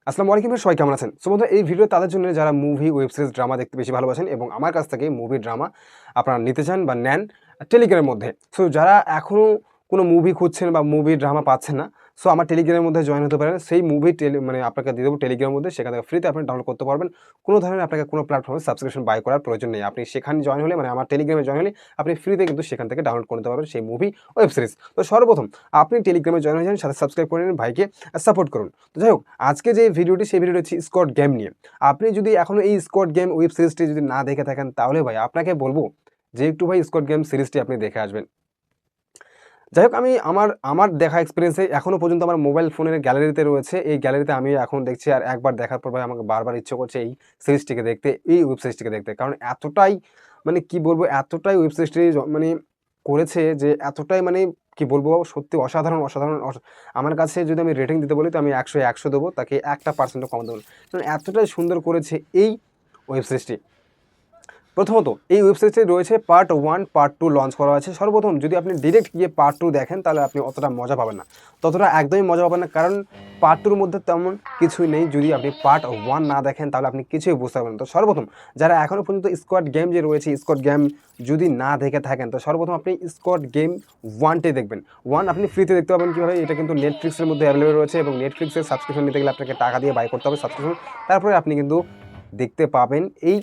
আসসালামু আলাইকুম ভাই, সবাই কেমন আছেন? সো বন্ধুরা, এই ভিডিও তাদের জন্য যারা মুভি, ওয়েব সিরিজ, ড্রামা দেখতে বেশি ভালোবাসেন এবং আমার কাছ থেকে মুভি, ড্রামা আপনারা নিতে চান বা নেন টেলিগ্রামের মধ্যে। সো যারা এখনও কোনো মুভি খুঁজছেন বা মুভি, ড্রামা পাচ্ছেন না, সো আমার টেলিগ্রামের মধ্যে জয়েন হতে পারেন। সেই মুভি মানে আপনাকে দিয়ে দেবো টেলিগ্রামের মধ্যে, সেখান থেকে ফ্রিতে আপনি ডাউনলোড করতে পারবেন। কোনো ধরনের আপনাকে কোনো প্ল্যাটফর্মে সাবস্ক্রিপশন বাই করার প্রয়োজন নেই। আপনি সেখানে জয়েন হলে, মানে আমার টেলিগ্রামে জয়েন হলে আপনি ফ্রিতে কিন্তু সেখান থেকে ডাউনলোড করে নিতে পারবেন সেই মুভি, ওয়েব সিরিজ। তো সর্বপ্রথম আপনি টেলিগ্রামে জয়েন হয়ে যান, সাথে সাবস্ক্রাইব করে নিন, ভাইকে সাপোর্ট করুন। তো যাই হোক, আজকে যে ভিডিওটি, সেই ভিডিওটি হচ্ছে স্কোয়াড গেম নিয়ে। আপনি যদি এখনো এই স্কোয়াড গেম ওয়েব সিরিজটি যদি না দেখে থাকেন, তাহলে ভাই আপনাকে বলবো যে একটু ভাই স্কোয়াড গেম সিরিজটি আপনি দেখে আসবেন। যাই হোক, আমি আমার আমার দেখা এক্সপেরিয়েন্সে এখনো পর্যন্ত আমার মোবাইল ফোনের গ্যালারিতে রয়েছে। এই গ্যালারিতে আমি এখন দেখছি, আর একবার দেখার পর ভাই আমাকে বারবার ইচ্ছে করছে এই সিরিজটিকে দেখতে, এই ওয়েব সিরিজটিকে দেখতে। কারণ এতটাই, মানে কি বলবো, এতটাই ওয়েব সিরিজটি মানে করেছে যে এতটাই, মানে কি বলবো, সত্যি অসাধারণ, অসাধারণ আমার কাছে যদি আমি রেটিং দিতে বলি, তো আমি ১০০ এ ১০০ দেবো, তাকে ১% কম দেবো না। কারণ এতটাই সুন্দর করেছে এই ওয়েব সিরিজটি। প্রথমত, এই ওয়েব সিরিজটি রয়েছে পার্ট 1, পার্ট 2 লঞ্চ করা হয়েছে। সর্বপ্রথম যদি আপনি ডিরেক্ট গিয়ে পার্ট 2 দেখেন, তাহলে আপনি অতটা মজা পাবেন না। ততটা একদমই মজা পাবেন না, কারণ পার্ট 2 এর মধ্যে তেমন কিছুই নেই। যদি আপনি পার্ট 1 না দেখেন, তাহলে আপনি কিছুই বুঝতে পারবেন না। তো সর্বপ্রথম, যারা এখনও পর্যন্ত স্কোয়াড গেম যে রয়েছে, স্কোয়াড গেম যদি না দেখে থাকেন, তো সর্বপ্রথম আপনি স্কোয়াড গেম 1টাই দেখবেন। 1 আপনি ফ্রিতে দেখতে পাবেন কীভাবে? এটা কিন্তু নেটফ্লিক্সের মধ্যে অ্যাভেলেবল রয়েছে এবং নেটফ্লিক্সের সাবস্ক্রিপশন নিতে গেলে আপনাকে টাকা দিয়ে বাই করতে হবে সাবস্ক্রিপশন। তারপরে আপনি কিন্তু দেখতে পাবেন এই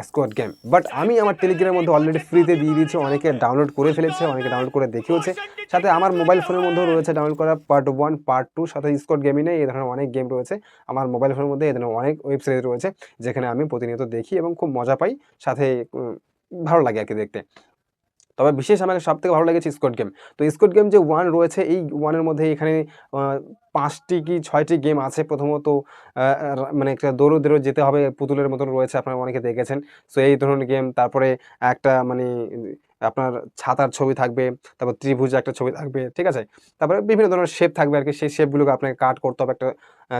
স্কোয়াড গেম। বাট আমি আমার টেলিগ্রামের মধ্যে অলরেডি ফ্রিতে দিয়ে দিয়েছি, অনেকে ডাউনলোড করে ফেলেছে, অনেকে ডাউনলোড করে দেখেওছে। সাথে আমার মোবাইল ফোনের মধ্যেও রয়েছে ডাউনলোড করা পার্ট 1, পার্ট 2, সাথে স্কোয়াড গেমই নেই, এই ধরনের অনেক গেম রয়েছে আমার মোবাইল ফোনের মধ্যে। এই ধরনের অনেক ওয়েব সিরিজ রয়েছে যেখানে আমি প্রতিনিয়ত দেখি এবং খুব মজা পাই, সাথে ভালো লাগে আরকি দেখতে। তবে বিশেষ আমাকে সবথেকে ভালো লেগেছে স্কোয়াড গেম। তো স্কোয়াড গেম যে 1 রয়েছে, এই 1 এর মধ্যে এখানে আ ৫টি কি ৬টি গেম আছে। প্রথমত মানে একটা দৌড়ে যেতে হবে, পুতুলের মতন রয়েছে, আপনারা অনেকে দেখেছেন। সো এই ধরনের গেম। তারপরে একটা মানে আপনার ছাতার ছবি থাকবে, তারপর ত্রিভুজে একটা ছবি থাকবে, ঠিক আছে? তারপরে বিভিন্ন ধরনের শেপ থাকবে আরকি। সেই শেপগুলোকে আপনাকে কাট করতে হবে একটা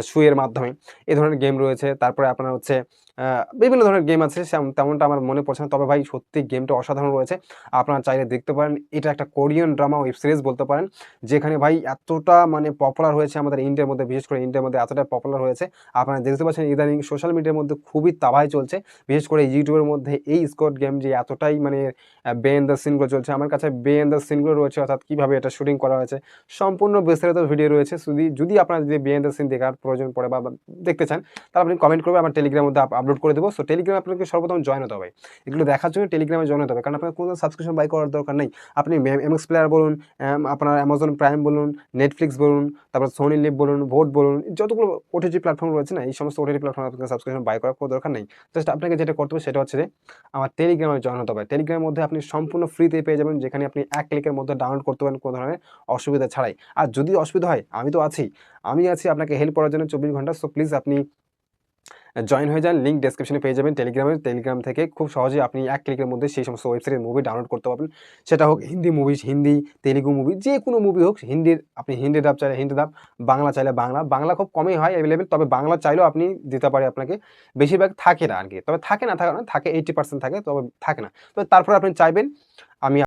সুইয়ের মাধ্যমে। এ ধরনের গেম রয়েছে। তারপরে আপনার হচ্ছে আ বিভিন্ন ধরনের গেম আছে, তেমনটা আমার মনে পড়ছে না। তবে ভাই সত্যি গেমটা অসাধারণ রয়েছে। আপনারা চাইলে দেখতে পারেন। এটা একটা কোরিয়ান ড্রামা ওয়েব সিরিজ বলতে পারেন। যেখানে ভাই এতটা মানে পপুলার হয়েছে আমাদের ইন্ডিয়ার মধ্যে, বিশেষ করে ইন্ডিয়ার মধ্যে এতটা পপুলার হয়েছে। আপনারা দেখতে পাচ্ছেন ইদানিং সোশ্যাল মিডিয়ার মধ্যে খুবই তাবাই চলছে। বিশেষ করে YouTube এর মধ্যে এই স্কোয়াড গেম যে এতটাই মানে behind the scene গুলো চলছে। আমার কাছে behind the scene গুলো রয়েছে, অর্থাৎ কিভাবে এটা শুটিং করা হয়েছে। সম্পূর্ণ বিস্তারিত ভিডিও রয়েছে। যদি আপনার behind the scene দেখার প্রয়োজন পড়ে বা দেখতে চান, তাহলে আপনি কমেন্ট করবেন, আমার টেলিগ্রামের মধ্যে আপলোড করে দেব। সো টেলিগ্রামে আপনাকে সর্বপ্রথম জয়েন হতে হবে। এগুলো দেখার জন্য টেলিগ্রামে জয়েন হতে হবে। কারণ আপনার কোনো সাবস্ক্রিপশন বাই করার দরকার নেই। আপনি MX প্লেয়ার বলুন, আপনার Amazon প্রাইম বলুন, Netflix বলুন, তারপর Sony Live বলুন, ভোট বলুন, যতগুলো OTT প্ল্যাটফর্ম রয়েছে না, এই সমস্ত OTT প্ল্যাটফর্মে আপনাকে সাবস্ক্রিপশন বাই করার কোনো দরকার নেই। জাস্ট আপনাকে যেটা করতে হবে সেটা হচ্ছে যে আমার টেলিগ্রামে জয়েন হতে হবে। টেলিগ্রামের মধ্যে আপনি সম্পূর্ণ ফ্রিতে পেয়ে যাবেন, যেখানে আপনি ১ ক্লিকের মধ্যে ডাউনলোড করতে পারেন কোনো ধরনের অসুবিধা ছাড়াই। আর যদি অসুবিধা হয়, আমি তো আছি। আমি আছি আপনাকে হেল্প করার জন্য ২৪ ঘন্টা। সো প্লিজ আপনি জয়েন হয়ে যান। লিঙ্ক ডেসক্রিপশনে পেয়ে যাবেন টেলিগ্রামের। টেলিগ্রাম থেকে খুব সহজেই আপনি ১ ক্লিকের মধ্যে সেই সমস্ত ওয়েব সিরিজ, মুভি ডাউনলোড করতে পারবেন। সেটা হোক হিন্দি মুভি, হিন্দি, তেলেগু মুভি, যেকোনো মুভি হোক। আপনি হিন্দি ডাব চাইলে হিন্দি ডাব, বাংলা চাইলে বাংলা। বাংলা খুব কমই হয় এভেইলেবল, তবে বাংলা চাইলেও আপনি দিতে পারি আপনাকে। বেশিরভাগ থাকে না আরকি। তবে থাকে না, থাকে 80% থাকে, তবে থাকে না। তবে তারপরে আপনি চাইবেন, আমি